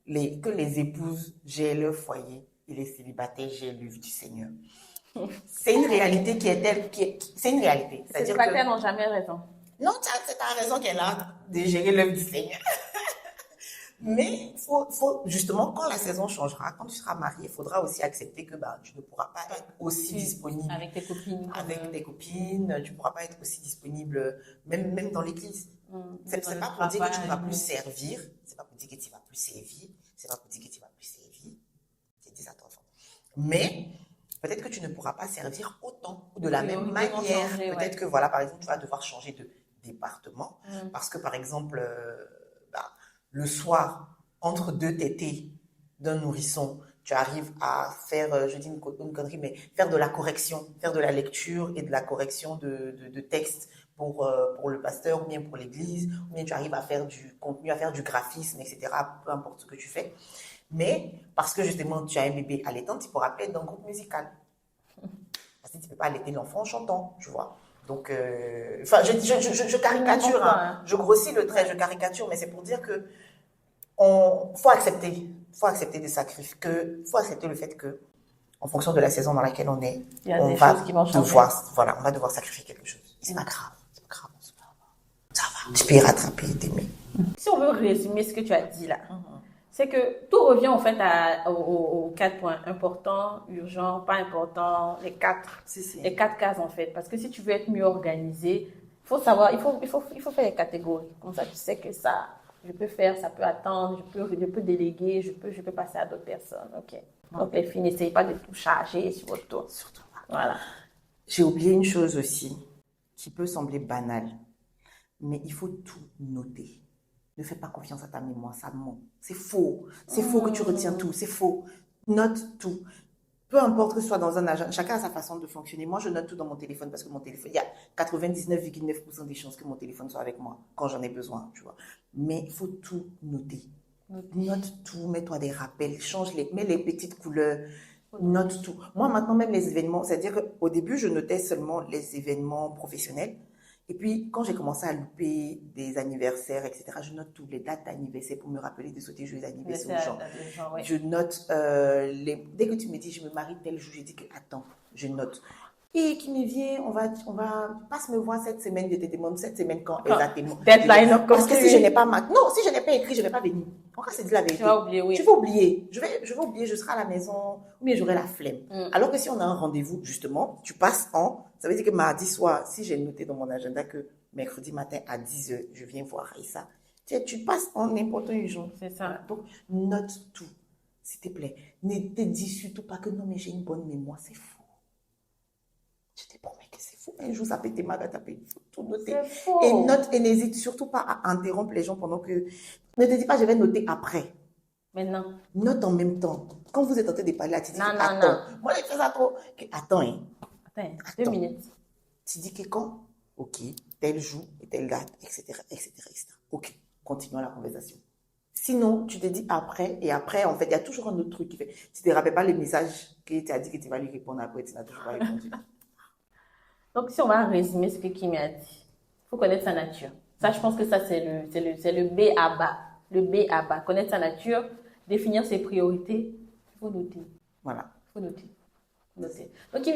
les épouses gèrent leur foyer et les célibataires gèrent l'œuvre du Seigneur. C'est une réalité c'est une réalité. Les célibataires n'ont jamais raison. Non, c'est ta raison qu'elle a de gérer l'œuvre du Seigneur. Mais faut justement, quand la saison changera, quand tu seras marié, il faudra aussi accepter que tu ne pourras pas être aussi disponible avec tes copines. Tu ne pourras pas être aussi disponible même dans l'église. C'est pas pour dire que tu ne vas plus servir, c'est pas pour dire que tu vas plus servir, c'est pas pour dire que tu vas plus servir. C'est des attention. Mais peut-être que tu ne pourras pas servir autant ou de la même manière. Peut-être que voilà, par exemple, tu vas devoir changer de département parce que par exemple le soir, entre deux tétés d'un nourrisson, tu arrives à faire, je dis une connerie, mais faire de la correction, faire de la lecture et de la correction de textes pour le pasteur ou bien pour l'église, ou bien tu arrives à faire du contenu, à faire du graphisme, etc., peu importe ce que tu fais. Mais parce que justement, tu as un bébé allaitant, tu pourras pas être dans un groupe musical. Parce que tu ne peux pas allaiter l'enfant en chantant, tu vois. Donc, je caricature, je grossis le trait, je caricature, mais c'est pour dire que faut accepter des sacrifices, faut accepter le fait que, en fonction de la saison dans laquelle on est, on va devoir sacrifier quelque chose. C'est pas grave, ça va, tu peux y rattraper, t'aimer. Si on veut résumer ce que tu as dit là, c'est que tout revient en fait aux 4 points importants, urgents, pas importants, les 4 cases en fait. Parce que si tu veux être mieux organisé, il faut savoir, il faut faire les catégories. Comme ça, tu sais que ça, je peux faire, ça peut attendre, je peux déléguer, je peux passer à d'autres personnes. Ok. Donc les filles, n'essayez pas de tout charger sur votre tour. Surtout pas. Voilà. J'ai oublié une chose aussi qui peut sembler banale, mais il faut tout noter. Ne fais pas confiance à ta mémoire, ça ment. C'est faux. C'est faux que tu retiens tout. C'est faux. Note tout. Peu importe que ce soit dans un agenda, chacun a sa façon de fonctionner. Moi, je note tout dans mon téléphone parce que mon téléphone, il y a 99,9% des chances que mon téléphone soit avec moi quand j'en ai besoin, tu vois. Mais il faut tout noter. Note tout, mets-toi des rappels, mets les petites couleurs, note tout. Moi, maintenant, même les événements, c'est-à-dire qu'au début, je notais seulement les événements professionnels. Et puis, quand j'ai commencé à louper des anniversaires, etc., je note toutes les dates d'anniversaire pour me rappeler de souhaiter joyeux anniversaire aux gens. Je note, dès que tu me dis, je me marie tel jour, je dis que, attends, je note. Et qui me vient, on va passe me voir cette semaine, je te demande cette semaine quand exactement. Deadline. Parce que si je n'ai pas si je n'ai pas écrit, je ne vais pas venir. Encore, c'est dit la vérité. Tu vas oublier, oui. Je vais oublier. Je vais oublier, je serai à la maison, mais j'aurai la flemme. Alors que si on a un rendez-vous, justement, tu passes ça veut dire que mardi soir, si j'ai noté dans mon agenda que mercredi matin à 10h, je viens voir Aïssa, tu passes en n'importe quel jour. C'est ça. Donc, note tout, s'il te plaît. Ne te dis surtout pas que non, mais j'ai une bonne mémoire, c'est faux. Je te promets que c'est faux. Un jour, ça peut te taper. Il faut tout noter. C'est faux. Et note, et n'hésite surtout pas à interrompre les gens pendant que... Ne te dis pas, je vais noter après. Maintenant. Note en même temps. Quand vous êtes en train de parler, tu dis attends. Non. Moi, je fais ça trop. Attends, hein. Attends, 2 minutes. Tu dis que quand? Ok, tel jour et telle date, etc., etc., etc. Ok, continuons la conversation. Sinon, tu te dis après, et après, en fait, il y a toujours un autre truc qui fait. Tu ne te rappelles pas le message que tu as dit que tu vas lui répondre après, tu n'as toujours pas répondu. Donc, si on va résumer ce que Kim a dit, il faut connaître sa nature. Ça, je pense que ça, c'est le B à bas. Le B à bas. Connaître sa nature, définir ses priorités. Il faut noter. Voilà. Il faut noter. Donc,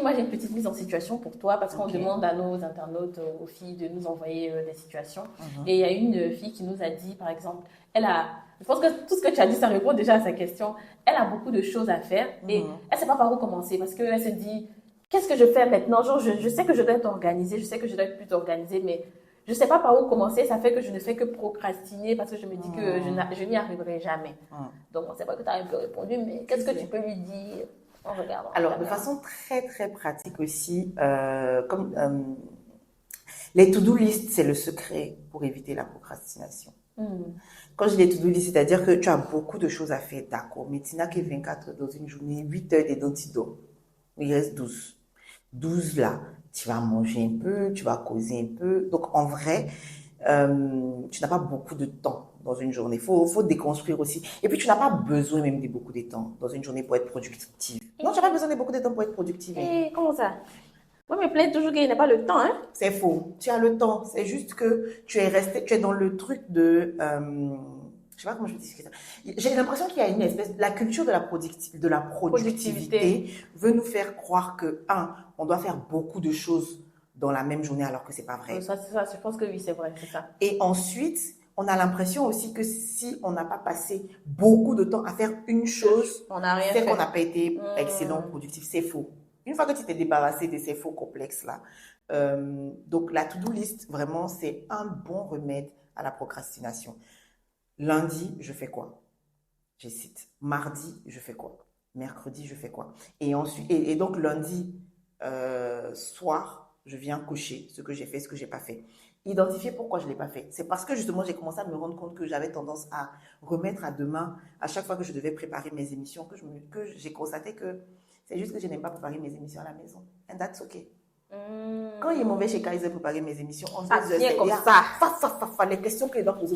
moi, j'ai une petite mise en situation pour toi parce qu'on demande à nos internautes, aux filles, de nous envoyer des situations. Et il y a une fille qui nous a dit, par exemple, je pense que tout ce que tu as dit, ça répond déjà à sa question. Elle a beaucoup de choses à faire et elle ne sait pas par où commencer parce qu'elle se dit, qu'est-ce que je fais maintenant? Genre, je sais que je dois être organisée, je sais que je dois être plus organisée, mais je ne sais pas par où commencer. Ça fait que je ne fais que procrastiner parce que je me dis que je n'y arriverai jamais. Donc, on ne sait pas que tu as un peu répondu, mais qu'est-ce que tu peux lui dire? Alors, de façon très, très pratique aussi, les to-do list, c'est le secret pour éviter la procrastination. Quand je dis les to-do list, c'est-à-dire que tu as beaucoup de choses à faire, d'accord, mais tu n'as que 24 heures dans une journée, 8 heures dedans, tu dors. Il reste 12. 12 là, tu vas manger un peu, tu vas causer un peu. Donc, en vrai, tu n'as pas beaucoup de temps dans une journée. Il faut déconstruire aussi. Et puis, tu n'as pas besoin même de beaucoup de temps dans une journée pour être productive. Non, tu n'as pas besoin de beaucoup de temps pour être productive. Et comment ça? Moi, me plaît toujours qu'il n'y a pas le temps, hein? C'est faux. Tu as le temps. C'est juste que tu es dans le truc de... je sais pas comment je vais dire ça. J'ai l'impression qu'il y a une espèce... La culture de la productivité veut nous faire croire que, on doit faire beaucoup de choses dans la même journée alors que c'est pas vrai. Ça, je pense que oui, c'est vrai, c'est ça. Et ensuite, on a l'impression aussi que si on n'a pas passé beaucoup de temps à faire une chose, c'est qu'on n'a pas été excellent, productif. C'est faux. Une fois que tu t'es débarrassé de ces faux complexes-là, donc la to-do list, vraiment, c'est un bon remède à la procrastination. Lundi, je fais quoi? Je cite. Mardi, je fais quoi? Mercredi, je fais quoi? Et ensuite, et donc lundi soir, je viens cocher ce que j'ai fait, ce que j'ai pas fait. Identifier pourquoi je ne l'ai pas fait. C'est parce que justement, j'ai commencé à me rendre compte que j'avais tendance à remettre à demain à chaque fois que je devais préparer mes émissions, que j'ai constaté que c'est juste que je n'aime pas préparer mes émissions à la maison. And that's okay. Quand il m'en va chez Kaiser préparer mes émissions, on vient comme ça. Les questions que je dois poser,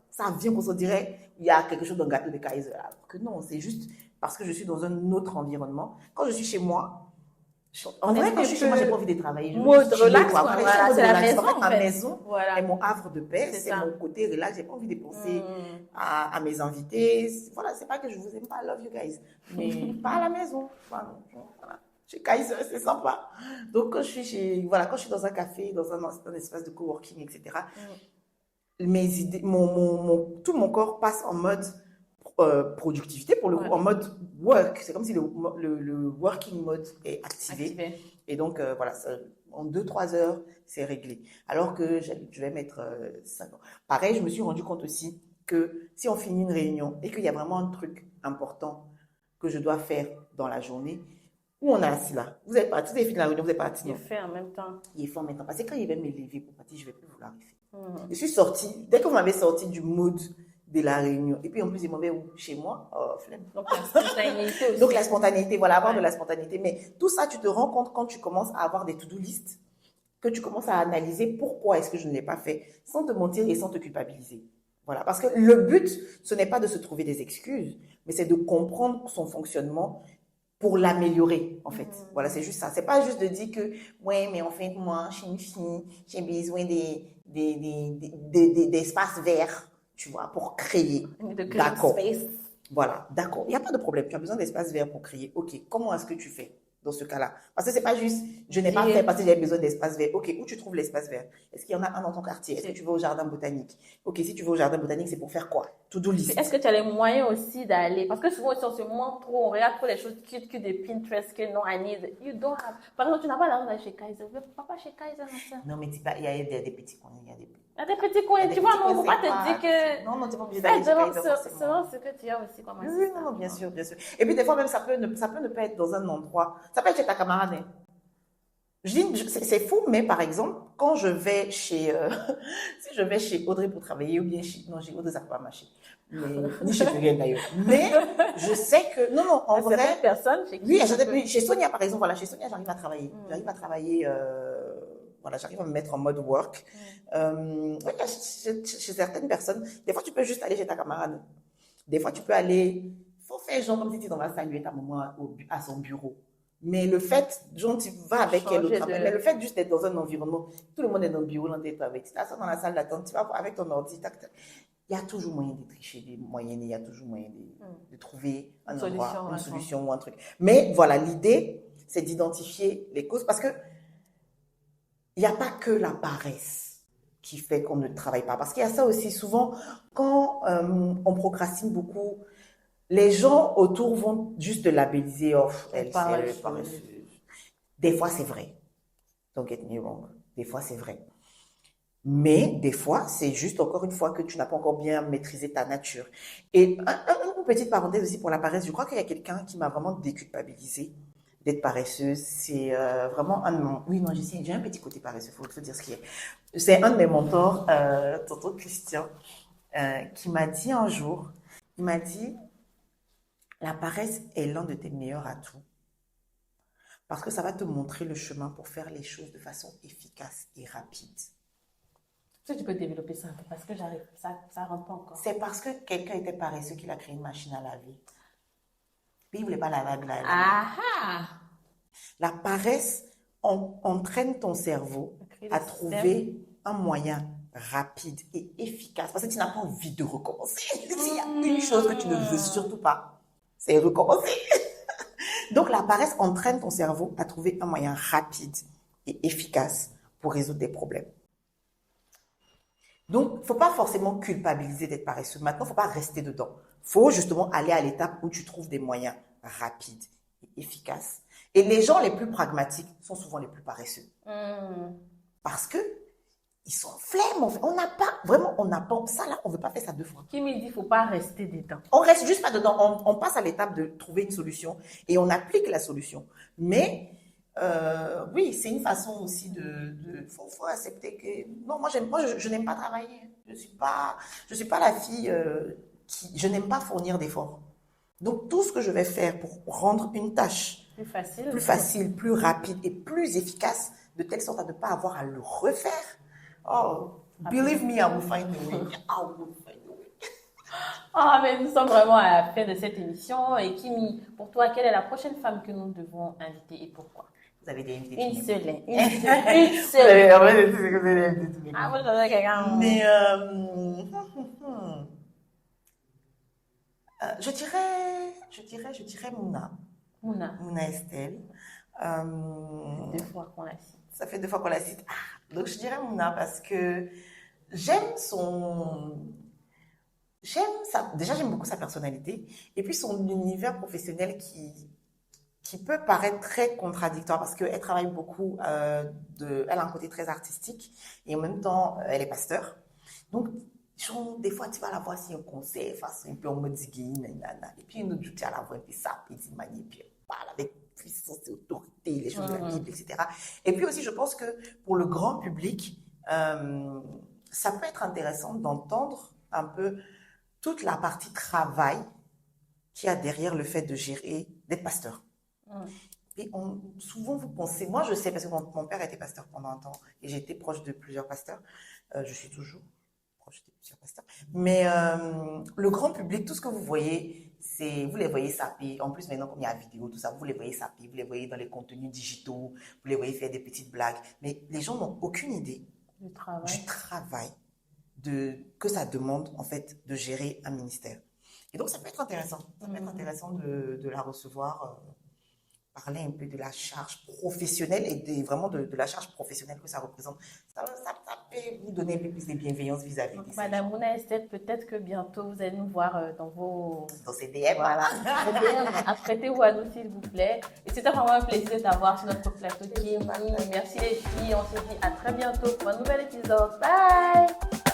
ça vient qu'on se dirait, il y a quelque chose dans le gâteau de Kaiser. Alors que non, c'est juste parce que je suis dans un autre environnement. Quand je suis chez moi, en vrai, quand je suis chez moi, j'ai pas envie de travailler. Mode relax, c'est la maison. Ma maison est mon havre de paix, c'est mon côté relax. J'ai pas envie de penser à mes invités. Voilà, c'est pas que je vous aime pas, I love you guys, mais pas à la maison. Voilà. Chez Kaiser, c'est sympa. Donc, quand je suis quand je suis dans un café, dans un espace de coworking, etc., mes idées, tout mon corps passe en mode productivité, pour le coup, en mode work. C'est comme si le working mode est activé. Et donc, voilà, en 2-3 heures, c'est réglé. Alors que je vais mettre 5 ans. Pareil, je me suis rendu compte aussi que si on finit une réunion et qu'il y a vraiment un truc important que je dois faire dans la journée, où on est assis là, vous êtes parti, vous avez fini la réunion, vous êtes parti. Il est fait en même temps. Il est fait en même temps. Parce que quand il va me lever pour partir, je ne vais plus vouloir le faire. Je suis sortie, dès que vous m'avez sorti du mood de la réunion, et puis en plus, il m'en va chez moi, flemme. Donc la spontanéité aussi. Donc la spontanéité, voilà, avoir de la spontanéité. Mais tout ça, tu te rends compte quand tu commences à avoir des to-do list, que tu commences à analyser pourquoi est-ce que je ne l'ai pas fait, sans te mentir et sans te culpabiliser. Voilà, parce que le but, ce n'est pas de se trouver des excuses, mais c'est de comprendre son fonctionnement pour l'améliorer, en fait. Voilà, c'est juste ça. C'est pas juste de dire que, ouais, mais en fait, moi, je suis une fille, j'ai besoin d'espaces verts, tu vois, pour créer. D'accord. Voilà, d'accord. Il n'y a pas de problème. Tu as besoin d'espaces verts pour créer. OK, comment est-ce que tu fais dans ce cas-là? Parce que c'est pas juste, je n'ai pas fait parce que j'avais besoin d'espace vert. OK, où tu trouves l'espace vert? Est-ce qu'il y en a un dans ton quartier? Est-ce que tu vas au jardin botanique? OK, si tu vas au jardin botanique, c'est pour faire quoi? To-do list. Est-ce que tu as les moyens aussi d'aller? Parce que souvent, aussi, on se montre trop, on regarde trop les choses cute que de Pinterest que non, I need. You don't have. Par exemple, tu n'as pas l'argent d'aller chez Kaiser. Papa chez Kaiser, non, mais il y a des petits coins. Il y a des petits coins. Tu vois, on ne peut pas te dire que. Non, tu n'es pas obligé d'aller chez Kaiser forcément. Selon ce que tu as aussi comme Oui, non, bien sûr, bien sûr. Et puis, des fois, même, ça peut ne pas être dans un endroit. Ça peut être chez ta camarade. Hein. C'est fou, mais par exemple, quand je vais chez, si je vais chez Audrey pour travailler, ou bien chez, non, chez Audrey, ça ne peut pas marcher. Ni chez Pluriel d'ailleurs. Mais je sais que, non, en vrai. Personne, oui, chez Sonia, par exemple, voilà, chez Sonia, j'arrive à travailler. J'arrive à travailler, voilà, j'arrive à me mettre en mode work. Chez certaines personnes, des fois, tu peux juste aller chez ta camarade. Des fois, tu peux aller, faut faire genre comme si tu t'en vas saluer ta maman à son bureau. Mais le fait, genre, tu vas avec elle au travail, mais le fait juste d'être dans un environnement, tout le monde est dans le bureau, là, t'es avec, tu t'assois dans la salle d'attente, tu vas avec ton ordi, il y a toujours moyen de tricher, il y a toujours moyen de trouver un endroit, une solution ou un truc. Mais voilà, l'idée, c'est d'identifier les causes parce que il n'y a pas que la paresse qui fait qu'on ne travaille pas. Parce qu'il y a ça aussi, souvent, quand on procrastine beaucoup, les gens autour vont juste labelliser elle est paresseuse. Des fois, c'est vrai. Don't get me wrong. Des fois, c'est vrai. Mais des fois, c'est juste encore une fois que tu n'as pas encore bien maîtrisé ta nature. Et une petite parenthèse aussi pour la paresse. Je crois qu'il y a quelqu'un qui m'a vraiment déculpabilisée d'être paresseuse. C'est vraiment un de mon... Oui, non, j'ai un petit côté paresseux, il faut dire ce qui est. C'est un de mes mentors, tonton Christian, qui m'a dit un jour, il m'a dit... La paresse est l'un de tes meilleurs atouts parce que ça va te montrer le chemin pour faire les choses de façon efficace et rapide. Si tu peux développer ça un peu parce que ça ne rentre pas encore. C'est parce que quelqu'un était paresseux qu'il a créé une machine à laver. Puis il ne voulait pas la laver. La paresse entraîne ton cerveau à trouver un moyen rapide et efficace parce que tu n'as pas envie de recommencer. S'il y a une chose que tu ne veux surtout pas, c'est recommencer. Donc, la paresse entraîne ton cerveau à trouver un moyen rapide et efficace pour résoudre des problèmes. Donc, il ne faut pas forcément culpabiliser d'être paresseux. Maintenant, il ne faut pas rester dedans. Il faut justement aller à l'étape où tu trouves des moyens rapides et efficaces. Et les gens les plus pragmatiques sont souvent les plus paresseux. Parce que ils sont flemme. On n'a pas ça là, on ne veut pas faire ça deux fois. Qui me dit qu'il ne faut pas rester dedans? On reste juste pas dedans. On passe à l'étape de trouver une solution et on applique la solution. Mais oui, c'est une façon aussi de faut accepter que non, moi je n'aime pas travailler. Je suis pas la fille je n'aime pas fournir d'efforts. Donc tout ce que je vais faire pour rendre une tâche plus facile, plus rapide et plus efficace, de telle sorte à ne pas avoir à le refaire. Oh, believe me, I will find a way. I will find a way. Mais nous sommes vraiment à la fin de cette émission. Et Kimi, pour toi, quelle est la prochaine femme que nous devons inviter et pourquoi? Vous avez des invités? Une seule. Moi, j'avais quelqu'un. Mais je dirais Mouna. Mouna Estelle. Deux fois qu'on la cite. Ça fait 2 fois qu'on la cite. Donc, je dirais Mouna parce que j'aime beaucoup sa personnalité et puis son univers professionnel qui peut paraître très contradictoire parce qu'elle travaille beaucoup, elle a un côté très artistique et en même temps, elle est pasteur. Donc, des fois, tu vas la voir si un concert, face un peu en mode ziggy, et puis une autre jour, tu vas la voir un peu ça, et tu manies, puis elle parle avec puissance et autorité, les choses de la Bible, etc. Et puis aussi, je pense que pour le grand public, ça peut être intéressant d'entendre un peu toute la partie travail qu'il y a derrière le fait de gérer, d'être pasteur. Et souvent, vous pensez, moi je sais, parce que mon père était pasteur pendant un temps, et j'ai été proche de plusieurs pasteurs, je suis toujours proche de plusieurs pasteurs, mais le grand public, tout ce que vous voyez, vous les voyez saper. En plus, maintenant, comme il y a la vidéo, tout ça, vous les voyez saper, vous les voyez dans les contenus digitaux, vous les voyez faire des petites blagues. Mais les gens n'ont aucune idée du travail que ça demande, en fait, de gérer un ministère. Et donc, ça peut être intéressant. Ça peut être intéressant de la recevoir, parler un peu de la charge professionnelle et vraiment de la charge professionnelle que ça représente. Ça peut vous donner un peu plus de bienveillance vis-à-vis de ça. Madame Mouna Estelle, peut-être que bientôt vous allez nous voir dans ces DM. Voilà. Apprêtez-vous à nous, s'il vous plaît. Et c'était vraiment un plaisir d'avoir sur notre plateau Kim. Merci les filles. On se dit à très bientôt pour un nouvel épisode. Bye!